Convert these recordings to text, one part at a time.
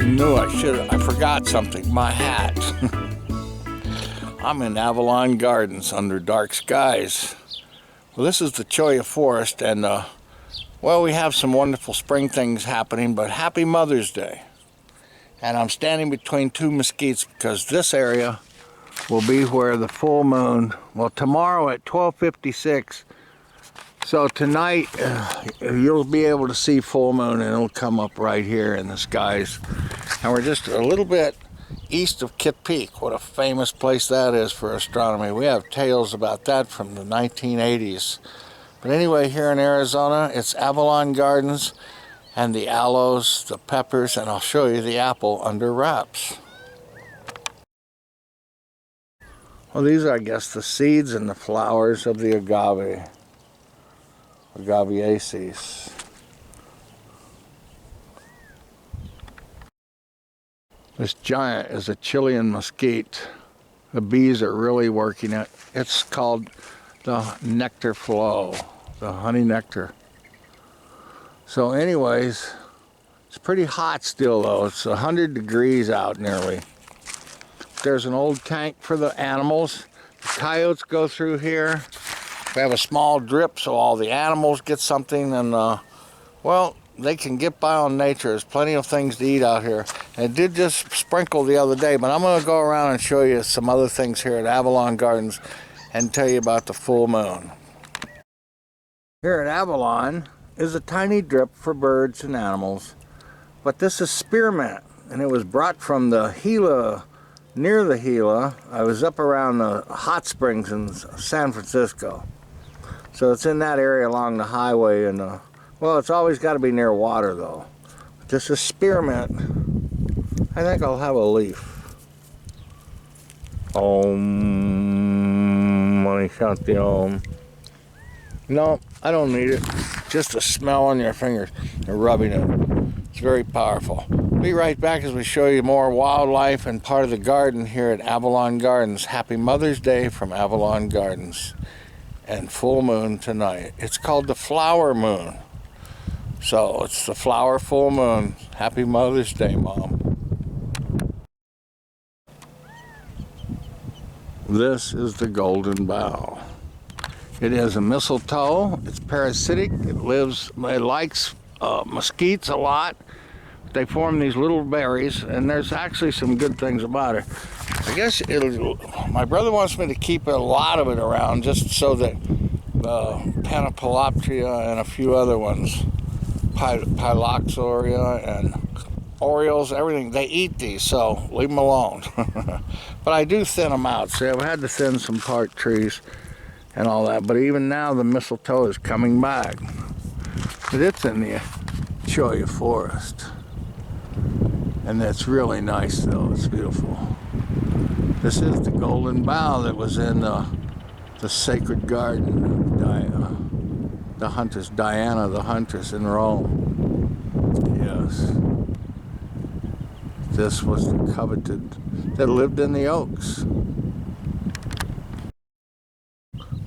knew I forgot something, my hat. I'm in Avalon Gardens under dark skies. Well, this is the Cholla Forest, and well, we have some wonderful spring things happening, but happy Mother's Day. And I'm standing between two mesquites because this area will be where the full moon, well, tomorrow at 12:56. So tonight, you'll be able to see full moon, and it'll come up right here in the skies. And we're just a little bit east of Kitt Peak. What a famous place that is for astronomy. We have tales about that from the 1980s. But anyway, here in Arizona, it's Avalon Gardens and the aloes, the peppers, and I'll show you the apple under wraps. Well, these are, I guess, the seeds and the flowers of the agave. Agaveaceae. This giant is a Chilean mesquite. The bees are really working it. It's called the nectar flow, the honey nectar. So anyways, it's pretty hot still though. It's 100 degrees out nearly. There's an old tank for the animals. The coyotes go through here. We have a small drip so all the animals get something, and well, they can get by on nature. There's plenty of things to eat out here. And it did just sprinkle the other day, but I'm going to go around and show you some other things here at Avalon Gardens and tell you about the full moon. Here at Avalon is a tiny drip for birds and animals, but this is spearmint, and it was brought from the Gila, near the Gila. I was up around the hot springs in San Francisco. So it's in that area along the highway, and well, it's always got to be near water though. This is spearmint. I think I'll have a leaf. Om Mani Shanti Om. No, I don't need it. Just a smell on your fingers and rubbing it. It's very powerful. Be right back as we show you more wildlife and part of the garden here at Avalon Gardens. Happy Mother's Day from Avalon Gardens. And full moon tonight. It's called the flower moon. So it's the flower full moon. Happy Mother's Day, Mom. This is the golden bough. It is a mistletoe. It's parasitic. It likes mesquites a lot. They form these little berries, and there's actually some good things about it. I guess my brother wants me to keep a lot of it around just so that Panopeloptria and a few other ones, Piloxoria and Orioles, everything, they eat these, so leave them alone. But I do thin them out. See, I've had to thin some park trees and all that, but even now the mistletoe is coming back. But it's in the Cholla Forest. And that's really nice though, it's beautiful. This is the golden bough that was in the sacred garden of the Huntress, Diana the Huntress in Rome. Yes. This was the coveted that lived in the oaks.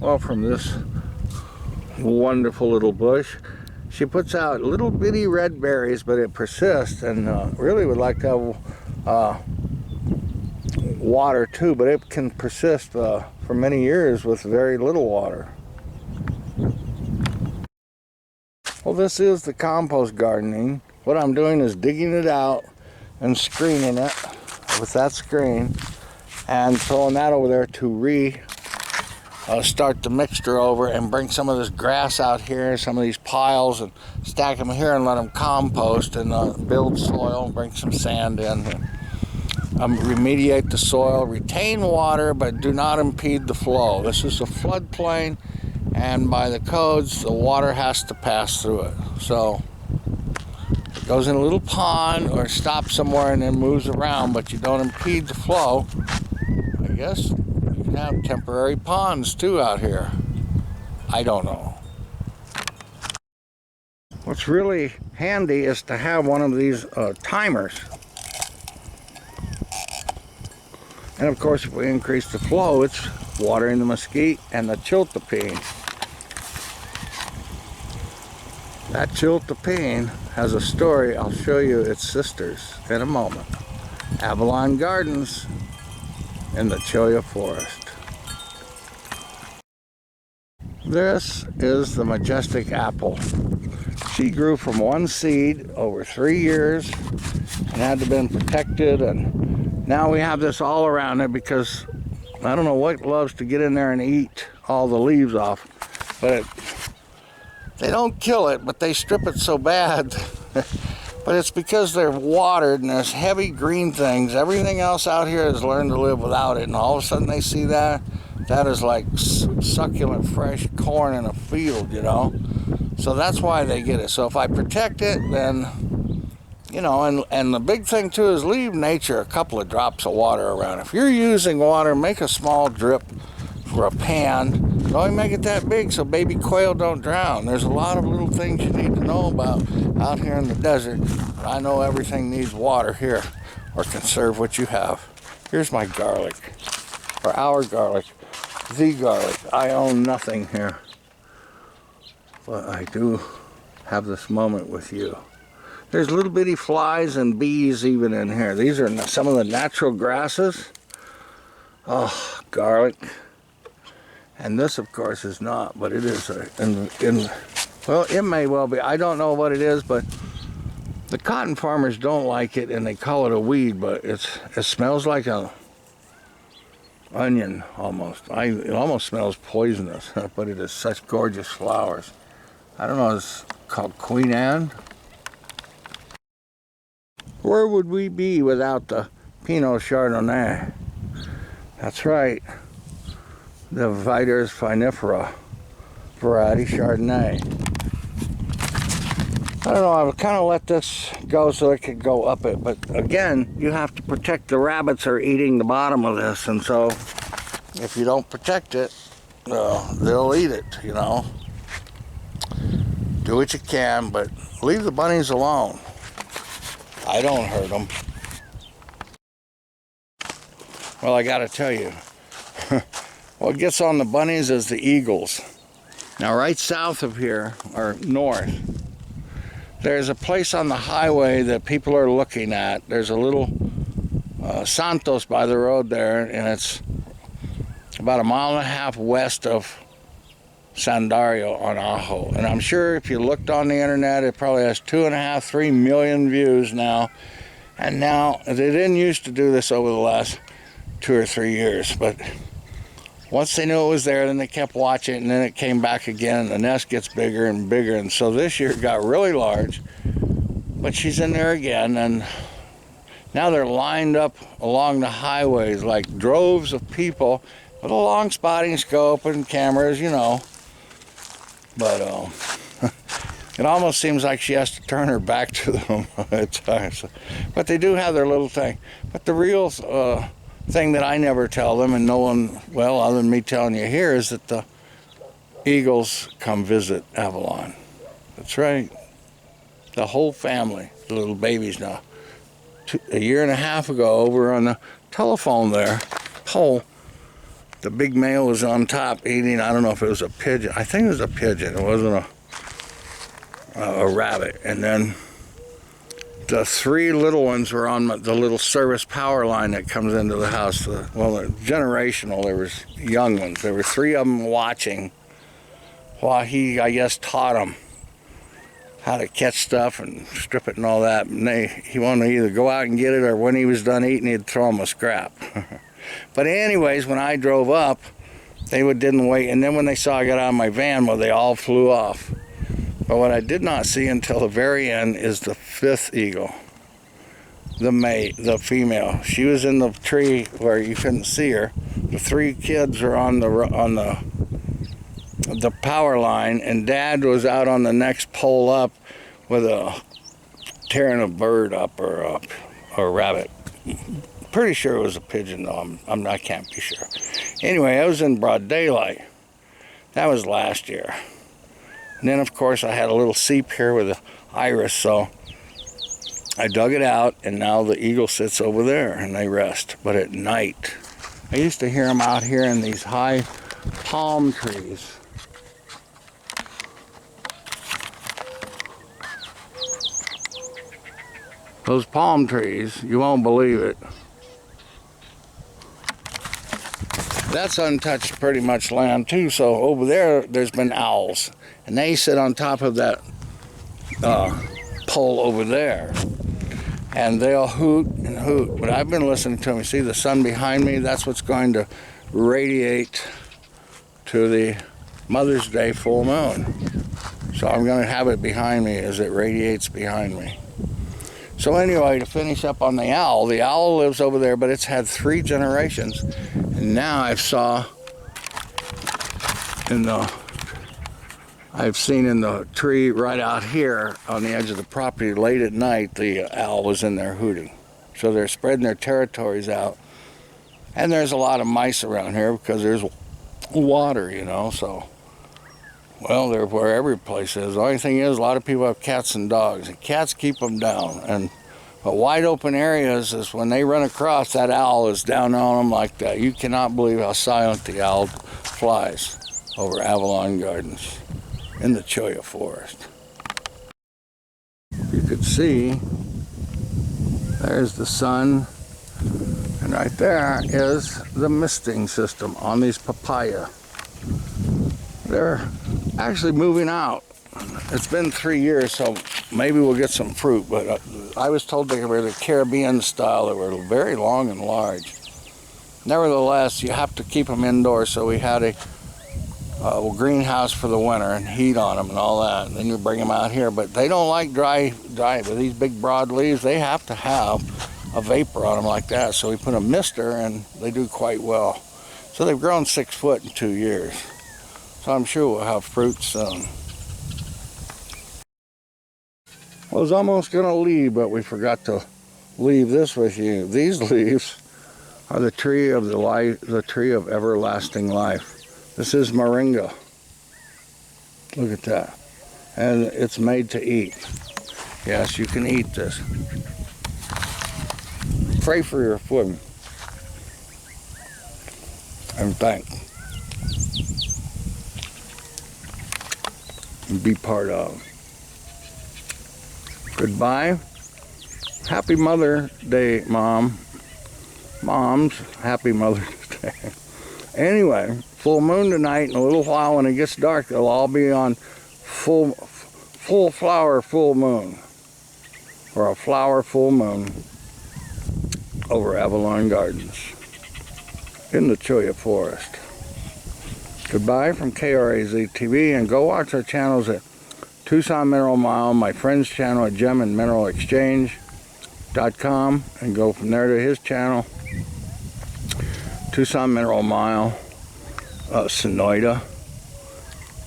Well, from this wonderful little bush, she puts out little bitty red berries, but it persists, and really would like to have water too, but it can persist for many years with very little water. Well, this is the compost gardening. What I'm doing is digging it out and screening it with that screen and throwing that over there to start the mixture over and bring some of this grass out here, some of these piles, and stack them here and let them compost and build soil and bring some sand in. Remediate the soil, retain water, but do not impede the flow. This is a floodplain, and by the codes, the water has to pass through it. So it goes in a little pond or stops somewhere and then moves around, but you don't impede the flow. I guess you can have temporary ponds too out here. I don't know. What's really handy is to have one of these timers. And of course, if we increase the flow, it's watering the mesquite and the chiltepine. That chiltepine has a story. I'll show you its sisters in a moment. Avalon Gardens in the Cholla Forest. This is the majestic apple. She grew from one seed over 3 years and had to been protected, and now we have this all around it because I don't know what loves to get in there and eat all the leaves off, but they don't kill it, but they strip it so bad. But it's because they're watered and there's heavy green things. Everything else out here has learned to live without it, and all of a sudden they see that. That is like succulent fresh corn in a field, you know. So that's why they get it. So if I protect it, then, you know, and the big thing too is leave nature a couple of drops of water around. If you're using water, make a small drip for a pan. Don't make it that big so baby quail don't drown. There's a lot of little things you need to know about out here in the desert. I know everything needs water here, or conserve what you have. Here's my garlic, or our garlic, the garlic. I own nothing here, but I do have this moment with you. There's little bitty flies and bees even in here. These are some of the natural grasses. Oh, garlic. And this, of course, is not, but it is well, it may well be. I don't know what it is, but the cotton farmers don't like it, and they call it a weed, but it smells like a onion almost. It almost smells poisonous, but it is such gorgeous flowers. I don't know, it's called Queen Anne. Where would we be without the Pinot Chardonnay? That's right. The Vitis vinifera variety Chardonnay. I don't know, I've kind of let this go so it could go up it, but again, you have to protect the rabbits are eating the bottom of this, and so if you don't protect it, they'll eat it, you know. Do what you can, but leave the bunnies alone. I don't hurt them. Well, I gotta tell you, what gets on the bunnies is the eagles. Now, right south of here, or north, there's a place on the highway that people are looking at. There's a little Santos by the road there, and it's about 1.5 miles west of San Dario on Ajo. And I'm sure if you looked on the internet, it probably has 2.5, 3 million views now. And now, they didn't used to do this over the last 2 or 3 years, but once they knew it was there, then they kept watching it, and then it came back again, and the nest gets bigger and bigger, and so this year it got really large, but she's in there again, and now they're lined up along the highways like droves of people with a long spotting scope and cameras, you know, but it almost seems like she has to turn her back to them at times, but they do have their little thing. But the real thing that I never tell them, and no one, well, other than me telling you here, is that the eagles come visit Avalon. That's right. The whole family, the little babies now. 1.5 years ago, over on the telephone there, the big male was on top eating, I don't know if it was a pigeon. I think it was a pigeon. It wasn't a rabbit. And then the 3 little ones were on the little service power line that comes into the house. Well, they're generational. There was young ones. There were 3 of them watching while he, I guess, taught them how to catch stuff and strip it and all that. And he wanted to either go out and get it, or when he was done eating, he'd throw them a scrap. But anyways, when I drove up, they didn't wait. And then when they saw I got out of my van, well, they all flew off. But what I did not see until the very end is the 5th eagle, the female. She was in the tree where you couldn't see her. The 3 kids were on the power line, and Dad was out on the next pole up with tearing a bird up, or a rabbit. Pretty sure it was a pigeon, though. I can't be sure. Anyway, I was in broad daylight. That was last year. And then, of course, I had a little seep here with an iris, so I dug it out, and now the eagle sits over there, and they rest. But at night, I used to hear them out here in these high palm trees. Those palm trees, you won't believe it. That's untouched pretty much land too, so over there, there's been owls. And they sit on top of that pole over there. And they'll hoot and hoot. But I've been listening to them. You see the sun behind me? That's what's going to radiate to the Mother's Day full moon. So I'm going to have it behind me as it radiates behind me. So anyway, to finish up on the owl lives over there, but it's had 3 generations. And now I've seen in the tree right out here on the edge of the property late at night, the owl was in there hooting. So they're spreading their territories out. And there's a lot of mice around here because there's water, you know, so, well, they're where every place is. The only thing is, a lot of people have cats and dogs, and cats keep them down. And but wide open areas is when they run across, that owl is down on them like that. You cannot believe how silent the owl flies over Avalon Gardens in the Cholla Forest. You could see, there's the sun, and right there is the misting system on these papaya. They're actually moving out. It's been 3 years, so maybe we'll get some fruit, but I was told they were the Caribbean style. They were very long and large. Nevertheless, you have to keep them indoors, so we had a greenhouse for the winter and heat on them and all that. And then you bring them out here, but they don't like dry. With these big broad leaves, they have to have a vapor on them like that. So we put a mister, and they do quite well. So they've grown 6 foot in 2 years. So I'm sure we'll have fruit soon. I was almost going to leave, but we forgot to leave this with you. These leaves are the tree of the tree of everlasting life. This is moringa. Look at that. And it's made to eat. Yes, you can eat this. Pray for your food. And thank. And be part of. Goodbye. Happy Mother's Day, Mom. Moms, happy Mother's Day. Anyway, full moon tonight. In a little while when it gets dark, they'll all be on full flower full moon. Or a flower full moon over Avalon Gardens in the Cholla Forest. Goodbye from KRAZ TV, and go watch our channels at Tucson Mineral Mile, my friend's channel at Gem and Mineral Exchange.com, and go from there to his channel, Tucson Mineral Mile, Sonoyta.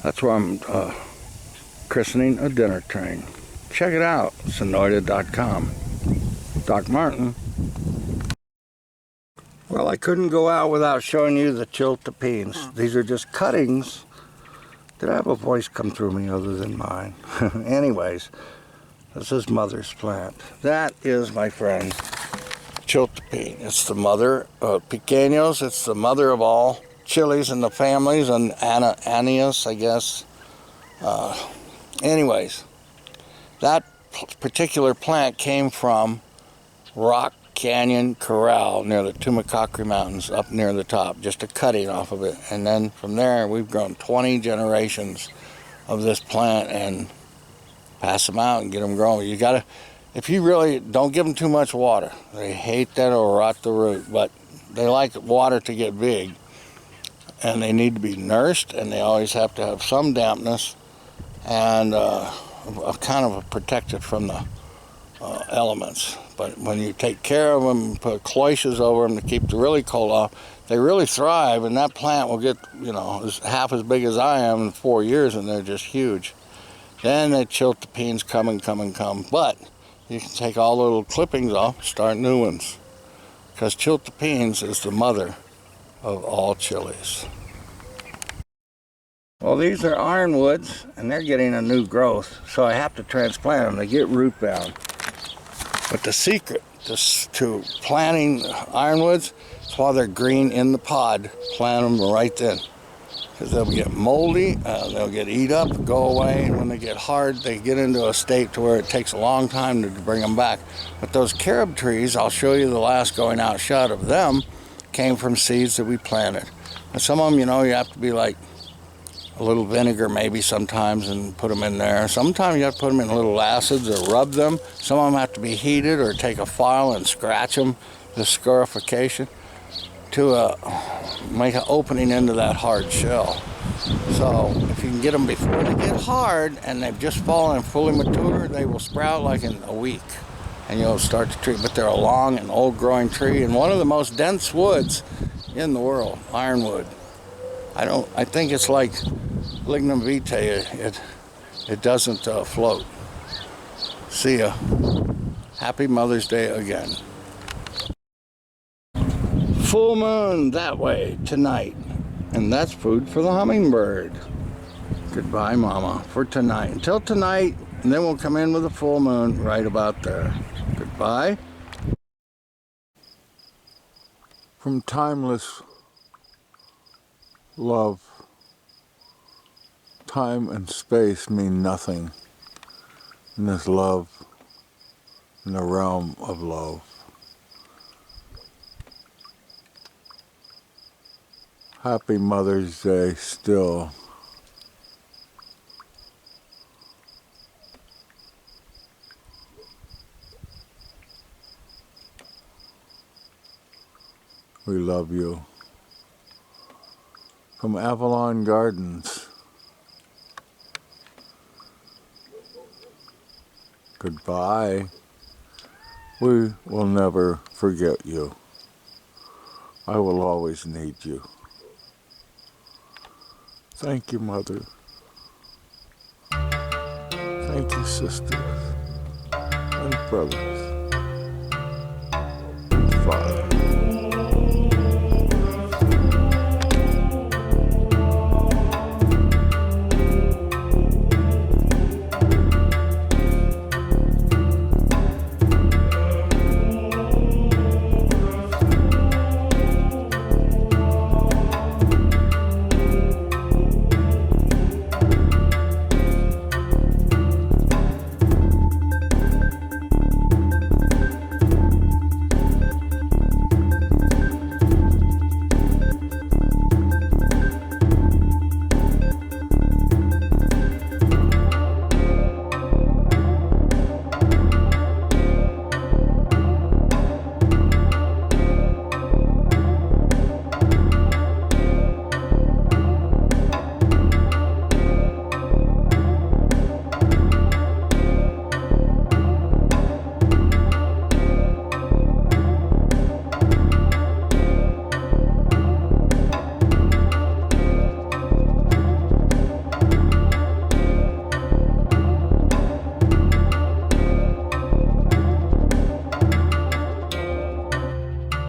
That's where I'm christening a dinner train. Check it out, Sonoyta.com. Doc Martin. Well, I couldn't go out without showing you the chiltepines. These are just cuttings. Did I have a voice come through me other than mine? Anyways, this is Mother's plant. That is, my friend, chiltepine. It's the mother of pequeños. It's the mother of all chilies in the families, and Ananias, I guess. Anyways, that particular plant came from Rock Canyon Corral near the Tumacacri Mountains, up near the top, just a cutting off of it. And then from there, we've grown 20 generations of this plant and pass them out and get them growing. You gotta, if you really don't give them too much water. They hate that, it'll rot the root, but they like water to get big. And they need to be nursed, and they always have to have some dampness and kind of protected from the elements. But when you take care of them, put cloches over them to keep the really cold off, they really thrive, and that plant will get, you know, half as big as I am in 4 years, and they're just huge. Then the chiltepines come and come and come. But you can take all the little clippings off, start new ones. Because chiltepines is the mother of all chilies. Well, these are ironwoods, and they're getting a new growth, so I have to transplant them. They get root bound. But the secret to planting ironwoods is while they're green in the pod, plant them right then. because they'll get moldy, they'll get eat up, go away, and when they get hard, they get into a state to where it takes a long time to bring them back. But those carob trees, I'll show you the last going out shot of them, came from seeds that we planted. And some of them, you know, you have to be like a little vinegar maybe sometimes and put them in there. Sometimes you have to put them in little acids or rub them. Some of them have to be heated or take a file and scratch them, the scarification, to make an opening into that hard shell. So if you can get them before they get hard and they've just fallen fully mature, they will sprout like in a week and you'll start the tree. But they're a long and old growing tree and one of the most dense woods in the world, ironwood. I think it's like lignum vitae, it doesn't float. See ya. Happy Mother's Day again. Full moon that way tonight. And that's food for the hummingbird. Goodbye, Mama, for tonight. Until tonight, and then we'll come in with a full moon right about there. Goodbye. From timeless love, time and space mean nothing in this love, in the realm of love. Happy Mother's Day still. We love you. From Avalon Gardens. Goodbye. We will never forget you. I will always need you. Thank you, Mother. Thank you, sisters and brothers and Father.